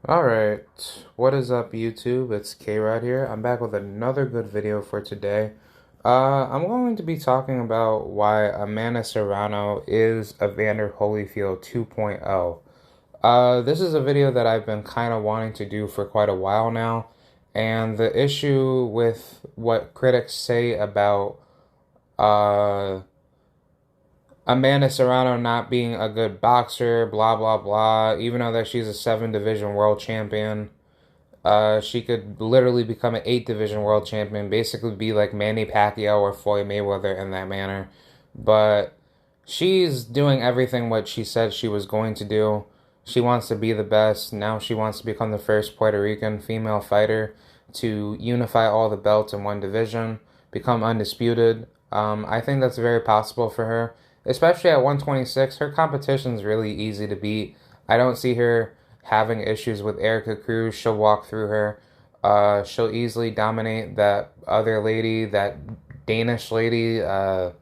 Alright, what is up YouTube? It's K-Rod here. I'm back with another good video for today. I'm going to be talking about why Amanda Serrano is Evander Holyfield 2.0. This is a video that I've been kind of wanting to do for quite a while now, and the issue with what critics say about uh, Amanda Serrano not being a good boxer, blah blah blah, even though that she's a 7 division world champion. She could literally become an 8 division world champion, basically be like Manny Pacquiao or Floyd Mayweather in that manner. But she's doing everything what she said she was going to do. She wants to be the best. Now she wants to become the first Puerto Rican female fighter to unify all the belts in one division, become undisputed. I think that's very possible for her, especially at 126. Her competition's really easy to beat. I don't see her having issues with Erica Cruz. She'll walk through her. She'll easily dominate that other lady, that Danish lady. I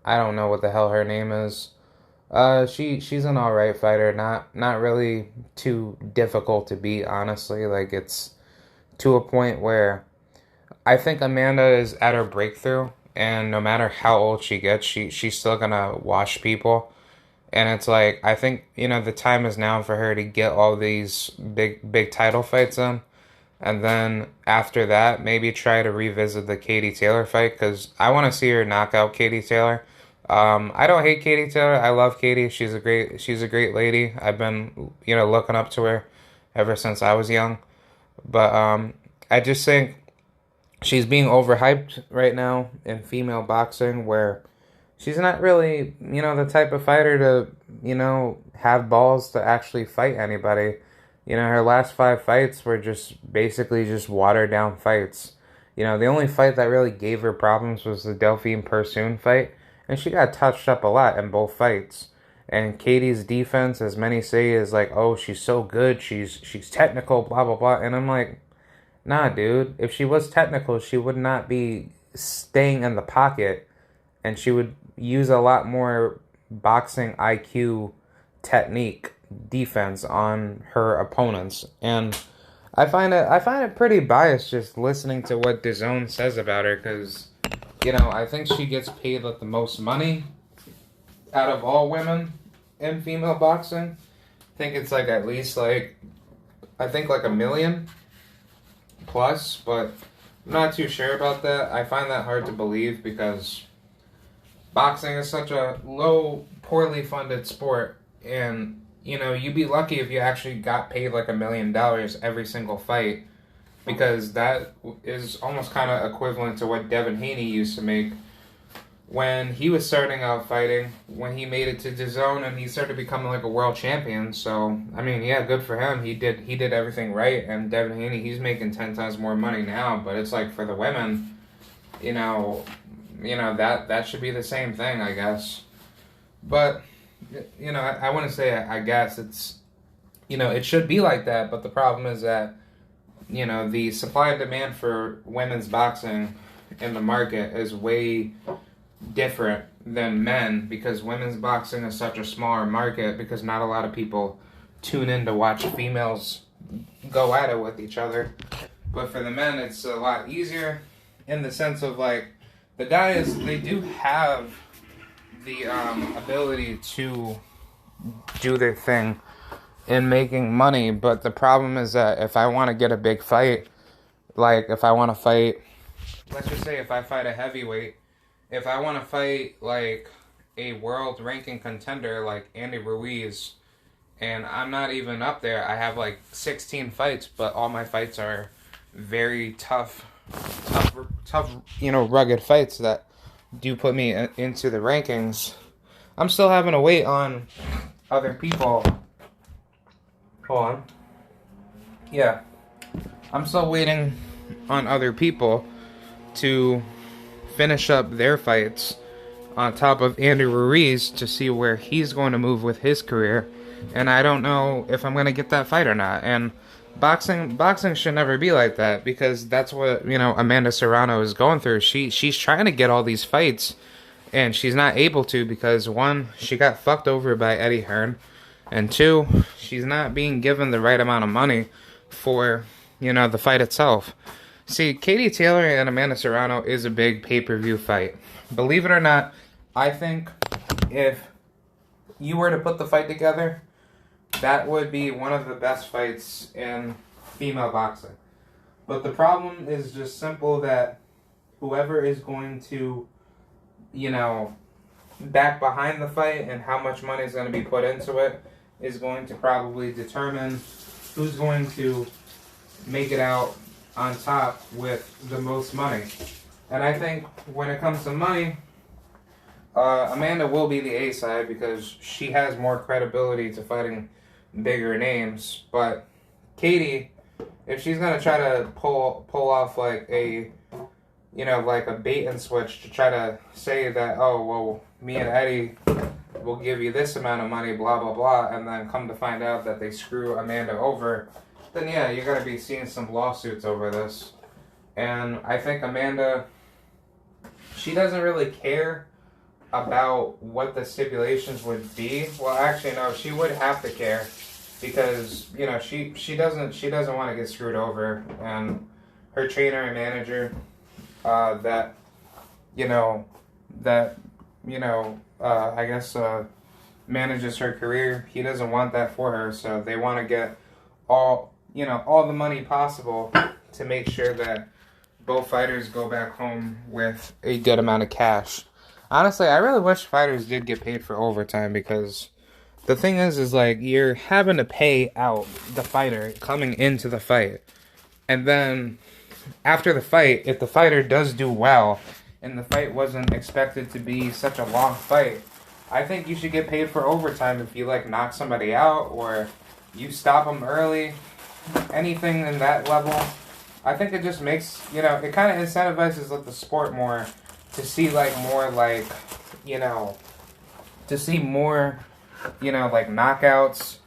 don't know what the hell her name is. She's an alright fighter. Not really too difficult to beat, honestly. Like, it's to a point where I think Amanda is at her breakthrough, and no matter how old she gets, she's still gonna wash people. And it's like, I think, the time is now for her to get all these big title fights in. And then after that, maybe try to revisit the Katie Taylor fight, because I want to see her knock out Katie Taylor. I don't hate Katie Taylor. I love Katie. She's a great lady. I've been, looking up to her ever since I was young. But I just think she's being overhyped right now in female boxing, where she's not really, the type of fighter to, have balls to actually fight anybody. Her last 5 fights were just basically just watered down fights. The only fight that really gave her problems was the Delphine Persoon fight, and she got touched up a lot in both fights. And Katie's defense, as many say, is like, oh, she's so good, she's technical, blah blah blah. And I'm like, nah, dude. If she was technical, she would not be staying in the pocket, and she would use a lot more boxing IQ, technique, defense on her opponents. And I find it pretty biased just listening to what DAZN says about her, because I think she gets paid like the most money out of all women in female boxing. I think it's like at least like, I think like a million plus, but I'm not too sure about that. I find that hard to believe, because boxing is such a low, poorly funded sport, and you'd be lucky if you actually got paid like $1 million every single fight, because that is almost kind of equivalent to what Devin Haney used to make when he was starting out fighting, when he made it to DAZN and he started becoming like a world champion. So I mean, yeah, good for him. He did everything right, and Devin Haney, he's making 10 times more money now. But it's like, for the women, you know, that should be the same thing, I guess. But I wouldn't say I guess it's, it should be like that. But the problem is that the supply and demand for women's boxing in the market is way different than men, because women's boxing is such a smaller market, because not a lot of people tune in to watch females go at it with each other. But for the men, it's a lot easier, in the sense of, like, the guys, they do have the ability to do their thing in making money. But the problem is that if I want to get a big fight, like if I want to fight, let's just say if I fight a heavyweight, if I want to fight like a world ranking contender like Andy Ruiz, and I'm not even up there, I have like 16 fights, but all my fights are very tough, rugged fights that do put me into the rankings. I'm still having to wait on other people. Hold on. Yeah. I'm still waiting on other people to finish up their fights on top of Andy Ruiz, to see where he's going to move with his career. And I don't know if I'm going to get that fight or not. And boxing should never be like that, because that's what, Amanda Serrano is going through. She's trying to get all these fights, and she's not able to, because one, she got fucked over by Eddie Hearn, And two, she's not being given the right amount of money for, the fight itself. See, Katie Taylor and Amanda Serrano is a big pay-per-view fight. Believe it or not, I think if you were to put the fight together, that would be one of the best fights in female boxing. But the problem is just simple that whoever is going to, back behind the fight and how much money is going to be put into it is going to probably determine who's going to make it out on top with the most money. And I think when it comes to money, Amanda will be the A side because she has more credibility to fighting bigger names. But Katie, if she's gonna try to pull off like a like a bait and switch to try to say that, oh well, me and Eddie will give you this amount of money, blah blah blah, and then come to find out that they screw Amanda over, then yeah, you're gonna be seeing some lawsuits over this. And I think Amanda, she doesn't really care about what the stipulations would be. Well, actually, no, she would have to care because she doesn't want to get screwed over, and her trainer and manager I guess manages her career. He doesn't want that for her, so they want to get all the money possible to make sure that both fighters go back home with a good amount of cash. Honestly, I really wish fighters did get paid for overtime because the thing is like you're having to pay out the fighter coming into the fight. And then after the fight, if the fighter does do well and the fight wasn't expected to be such a long fight, I think you should get paid for overtime if you knock somebody out or you stop them early. Anything in that level, I think it just makes, it kind of incentivizes the sport more to see more knockouts,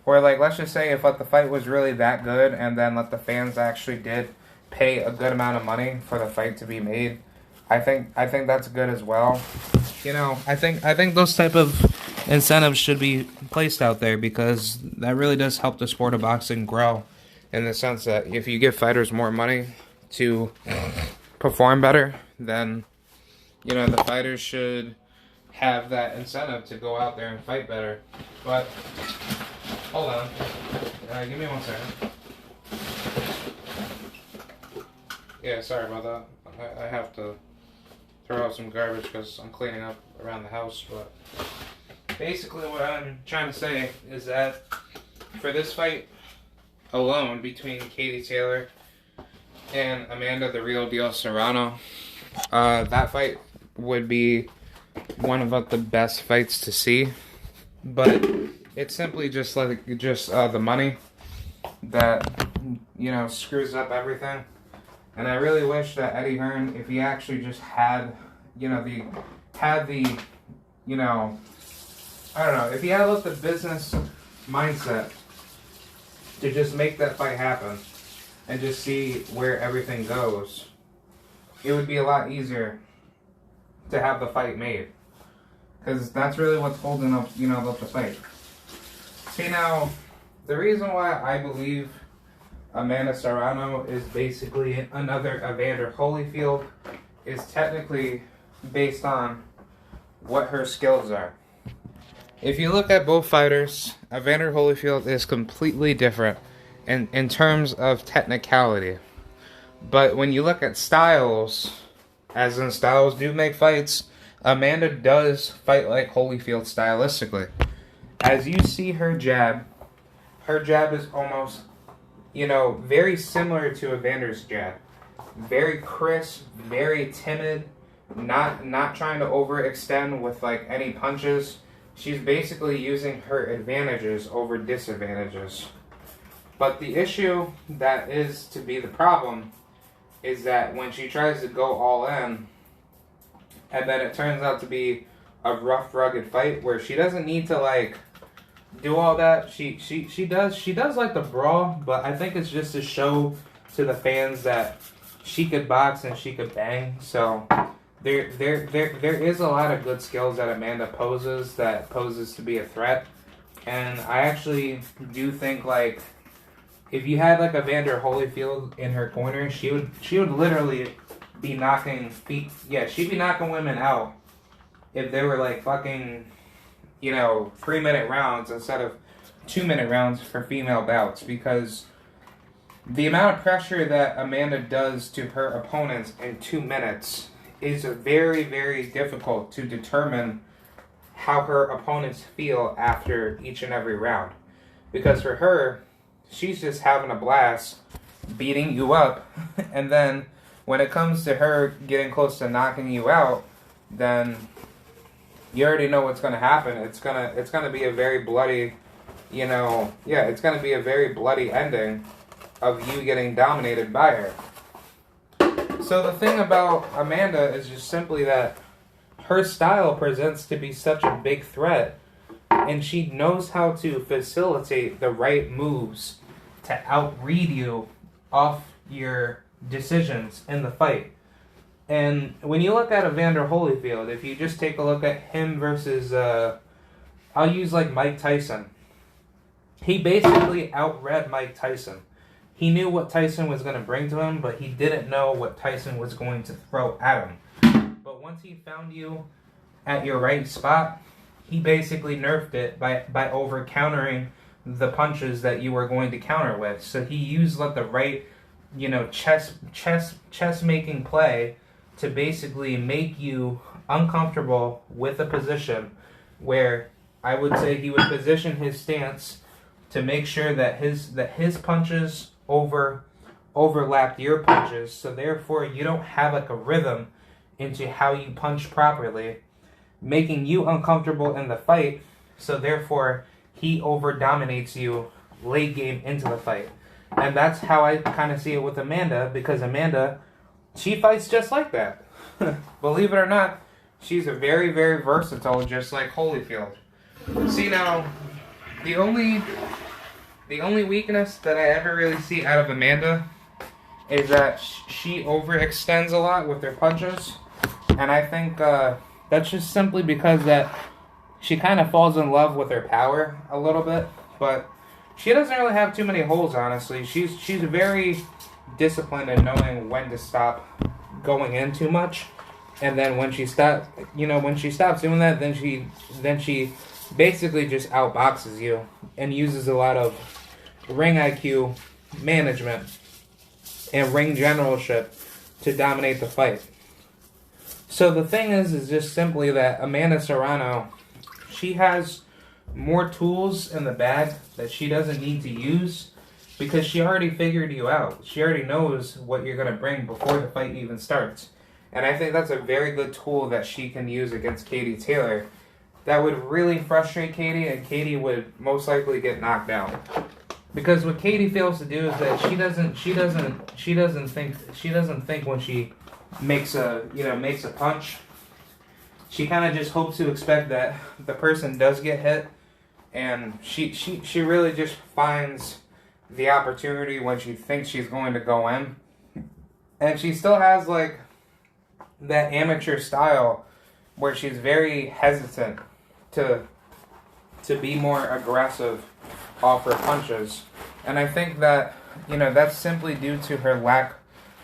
or let's just say if the fight was really that good and then the fans actually did pay a good amount of money for the fight to be made. I think that's good as well. I think those type of incentives should be placed out there because that really does help the sport of boxing grow, in the sense that if you give fighters more money to perform better, then the fighters should have that incentive to go out there and fight better. But hold on, give me 1 second. Yeah, sorry about that. I have to throw out some garbage because I'm cleaning up around the house. But basically what I'm trying to say is that for this fight alone between Katie Taylor and Amanda the Real Deal Serrano, that fight would be one of the best fights to see. But it's simply just the money that screws up everything. And I really wish that Eddie Hearn, if he actually just had, I don't know, if he had the business mindset to just make that fight happen and just see where everything goes, it would be a lot easier to have the fight made. Because that's really what's holding up, the fight. See, now, the reason why I believe Amanda Serrano is basically another Evander Holyfield is technically based on what her skills are. If you look at both fighters, Evander Holyfield is completely different in terms of technicality. But when you look at styles, as in styles do make fights, Amanda does fight like Holyfield stylistically. As you see her jab is almost, very similar to Evander's jab. Very crisp, very timid, not trying to overextend with any punches. She's basically using her advantages over disadvantages. But the issue that is to be the problem is that when she tries to go all in, and then it turns out to be a rough, rugged fight where she doesn't need to do all that. She does the brawl, but I think it's just to show to the fans that she could box and she could bang. So there is a lot of good skills that Amanda poses to be a threat. And I actually do think, like, if you had like Evander Holyfield in her corner, she would literally be knocking she'd be knocking women out if they were like fucking, 3-minute rounds instead of 2-minute rounds for female bouts, because the amount of pressure that Amanda does to her opponents in 2 minutes is very, very difficult to determine how her opponents feel after each and every round. Because for her, she's just having a blast beating you up, and then when it comes to her getting close to knocking you out, then you already know what's going to happen. It's gonna be a very bloody, it's gonna be a very bloody ending of you getting dominated by her. So the thing about Amanda is just simply that her style presents to be such a big threat, and she knows how to facilitate the right moves to outread you off your decisions in the fight. And when you look at Evander Holyfield, if you just take a look at him versus, I'll use like Mike Tyson. He basically outread Mike Tyson. He knew what Tyson was going to bring to him, but he didn't know what Tyson was going to throw at him. But once he found you at your right spot, he basically nerfed it by over countering the punches that you were going to counter with. So he used like the right, chess making play to basically make you uncomfortable with a position where I would say he would position his stance to make sure that his punches overlapped your punches, so therefore you don't have like a rhythm into how you punch properly, making you uncomfortable in the fight, so therefore he over dominates you late game into the fight. And that's how I kind of see it with Amanda, because Amanda, she fights just like that. Believe it or not, she's a very, very versatile, just like Holyfield. See, now, the only weakness that I ever really see out of Amanda is that she overextends a lot with her punches. And I think that's just simply because that she kind of falls in love with her power a little bit. But she doesn't really have too many holes, honestly. She's very disciplined in knowing when to stop going in too much. And then when she stops doing that, then she basically just outboxes you and uses a lot of ring IQ management and ring generalship to dominate the fight. So the thing is just simply that Amanda Serrano, she has more tools in the bag that she doesn't need to use, because she already figured you out. She already knows what you're going to bring before the fight even starts. And I think that's a very good tool that she can use against Katie Taylor. That would really frustrate Katie, and Katie would most likely get knocked down. Because what Katie fails to do is that she doesn't think when she makes a punch. She kind of just hopes to expect that the person does get hit, and she really just finds the opportunity when she thinks she's going to go in. And she still has like that amateur style where she's very hesitant to be more aggressive off her punches. And I think that, that's simply due to her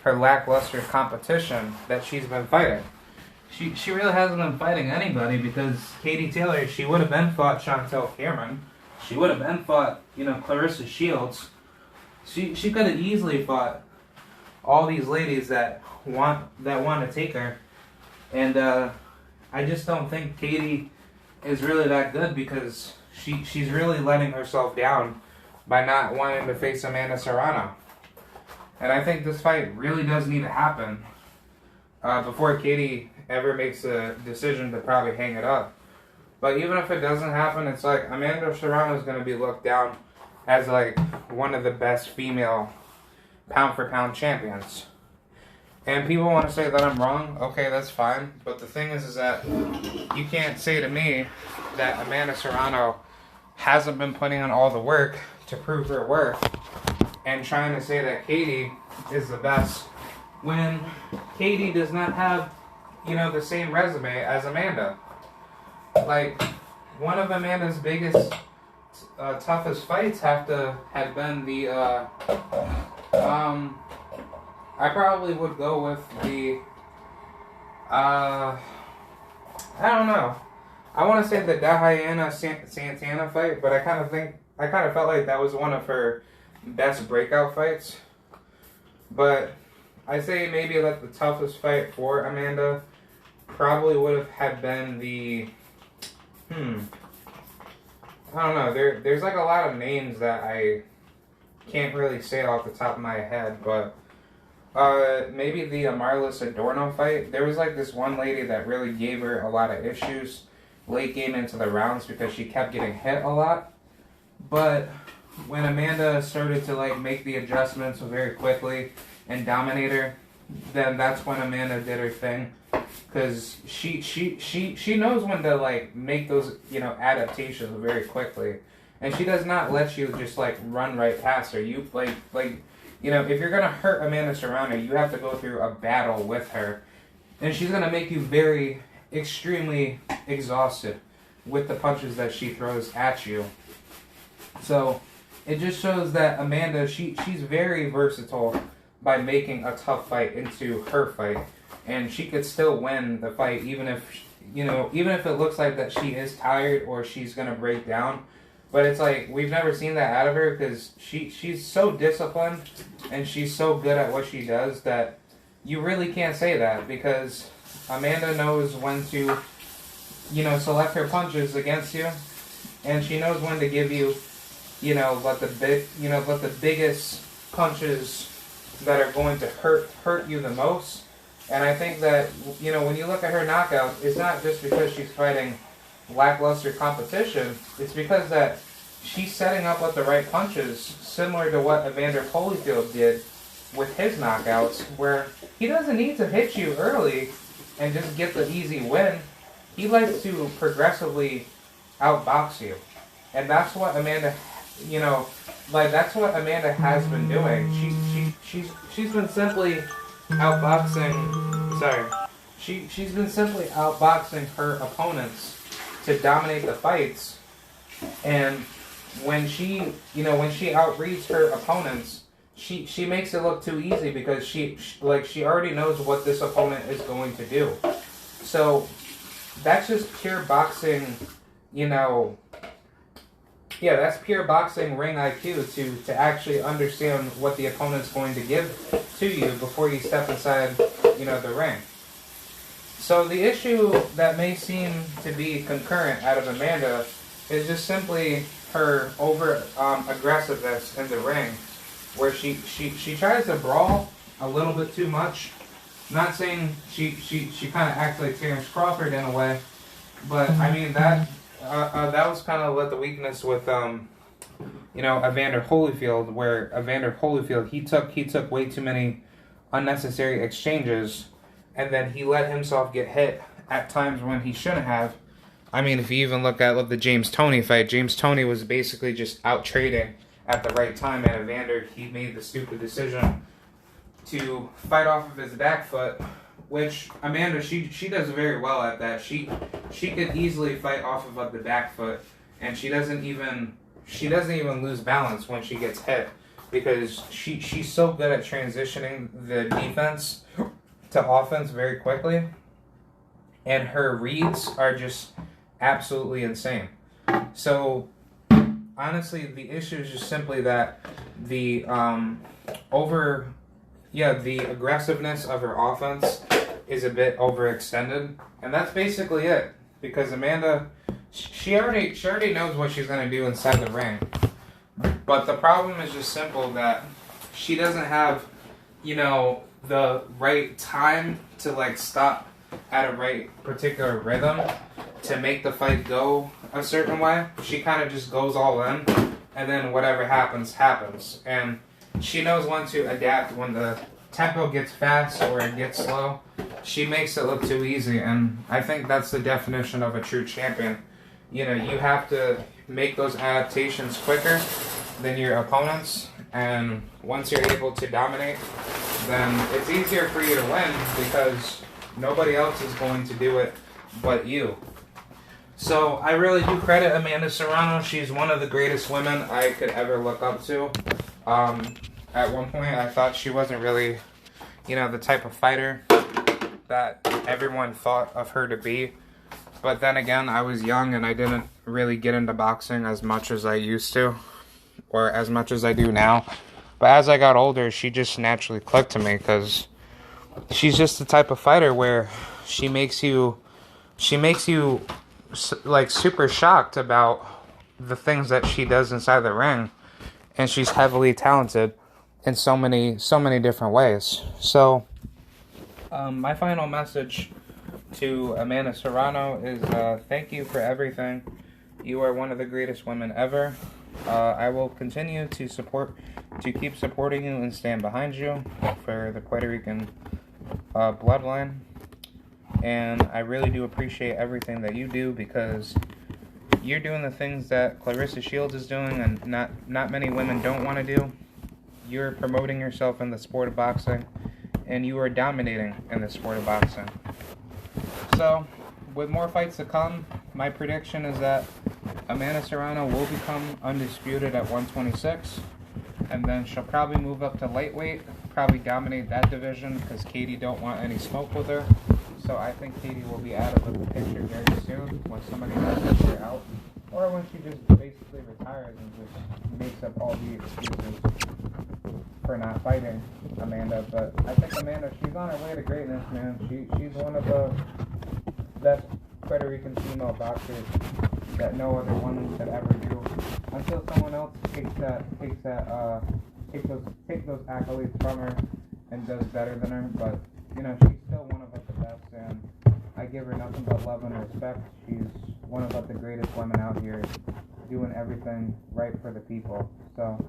lackluster competition that she's been fighting. She really hasn't been fighting anybody, because Katie Taylor, she would have been fought Chantel Cameron. She would have been fought, Clarissa Shields. She could have easily fought all these ladies that want to take her. And I just don't think Katie is really that good, because she's really letting herself down by not wanting to face Amanda Serrano. And I think this fight really does need to happen before Katie ever makes a decision to probably hang it up. But even if it doesn't happen, it's like Amanda Serrano is going to be looked down as like one of the best female pound-for-pound champions. And people want to say that I'm wrong. Okay, that's fine. But the thing is that you can't say to me that Amanda Serrano hasn't been putting in all the work to prove her worth, and trying to say that Katie is the best when Katie does not have, the same resume as Amanda. Like, one of Amanda's biggest toughest fights have been the I probably would go with the I don't know. I want to say the Diana Santana fight, but I kind of felt like that was one of her best breakout fights. But I say maybe that the toughest fight for Amanda probably would have been the I don't know. There's like a lot of names that I can't really say off the top of my head, but maybe the Marlis Adorno fight. There was like this one lady that really gave her a lot of issues late game into the rounds because she kept getting hit a lot. But when Amanda started to like make the adjustments very quickly and dominate her, then that's when Amanda did her thing. Because she knows when to like make those, you know, adaptations very quickly. And she does not let you just like run right past her. You like you know, if you're gonna hurt Amanda Serrano, you have to go through a battle with her. And she's gonna make you very extremely exhausted with the punches that she throws at you. So it just shows that Amanda, she's very versatile by making a tough fight into her fight. And she could still win the fight even if, you know, even if it looks like that she is tired or she's going to break down. But it's like, we've never seen that out of her because she's so disciplined and she's so good at what she does that you really can't say that because Amanda knows when to, you know, select her punches against you. And she knows when to give you, you know, but the biggest punches that are going to hurt you the most. And I think that, you know, when you look at her knockout, it's not just because she's fighting lackluster competition. It's because that she's setting up with the right punches, similar to what Evander Holyfield did with his knockouts, where he doesn't need to hit you early and just get the easy win. He likes to progressively outbox you. And that's what Amanda, you know, like that's what Amanda has been doing. She's been simply outboxing, she's been simply outboxing her opponents to dominate the fights. And when she outreads her opponents, she makes it look too easy because she already knows what this opponent is going to do. So that's just pure boxing, you know. Yeah, that's pure boxing ring IQ to actually understand what the opponent's going to give to you before you step inside, you know, the ring. So the issue that may seem to be concurrent out of Amanda is just simply her over aggressiveness in the ring, where she tries to brawl a little bit too much. Not saying she kind of acts like Terrence Crawford in a way, but I mean that was kind of the weakness with you know, Evander Holyfield, where Evander Holyfield he took way too many unnecessary exchanges, and then he let himself get hit at times when he shouldn't have. I mean, if you even look at the James Toney fight, James Toney was basically just out trading at the right time, and Evander, he made the stupid decision to fight off of his back foot, which Amanda, she does very well at that. She could easily fight off of the back foot, and she doesn't even lose balance when she gets hit because she's so good at transitioning the defense to offense very quickly, and her reads are just absolutely insane. So honestly, the issue is just simply that the the aggressiveness of her offense is a bit overextended, and that's basically it. Because Amanda, she already knows what she's gonna do inside the ring, but the problem is just simple that she doesn't have, you know, the right time to stop at a right particular rhythm to make the fight go a certain way. She kind of just goes all in, and then whatever happens, happens. And she knows when to adapt when the tempo gets fast or it gets slow. She makes it look too easy, and I think that's the definition of a true champion. You know, you have to make those adaptations quicker than your opponents, and once you're able to dominate, then it's easier for you to win because nobody else is going to do it but you. So I really do credit Amanda Serrano. She's one of the greatest women I could ever look up to. At one point, I thought she wasn't really, the type of fighter that everyone thought of her to be. But then again, I was young and I didn't really get into boxing as much as I used to, or as much as I do now. But as I got older, she just naturally clicked to me because she's just the type of fighter where she makes you like super shocked about the things that she does inside the ring, and she's heavily talented in so many different ways. So my final message to Amanda Serrano is thank you for everything. You are one of the greatest women ever. I will continue to keep supporting you and stand behind you for the Puerto Rican bloodline. And I really do appreciate everything that you do, because you're doing the things that Clarissa Shields is doing and not many women don't want to do. You're promoting yourself in the sport of boxing, and you are dominating in the sport of boxing. So, with more fights to come, my prediction is that Amanda Serrano will become undisputed at 126, and then she'll probably move up to lightweight, probably dominate that division because Katie don't want any smoke with her. So I think Katie will be out of the picture very soon when somebody knocks her out, or when she just basically retires and just makes up all the excuses for not fighting Amanda. But I think Amanda, she's on her way to greatness, man. She's one of the best Puerto Rican female boxers that no other woman could ever do, until someone else takes those accolades from her and does better than her. But she's still one of the best, and I give her nothing but love and respect. She's one of the greatest women out here, doing everything right for the people. So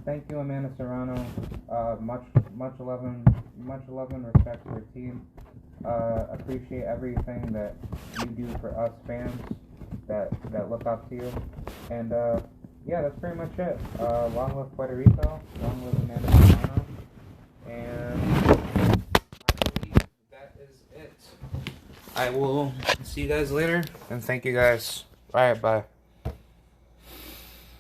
thank you, Amanda Serrano. Much love and respect to your team. Appreciate everything that you do for us fans that look up to you. And yeah, that's pretty much it. Long live Puerto Rico. Long live Amanda Serrano. And that is it. I will see you guys later, and thank you guys. All right, bye.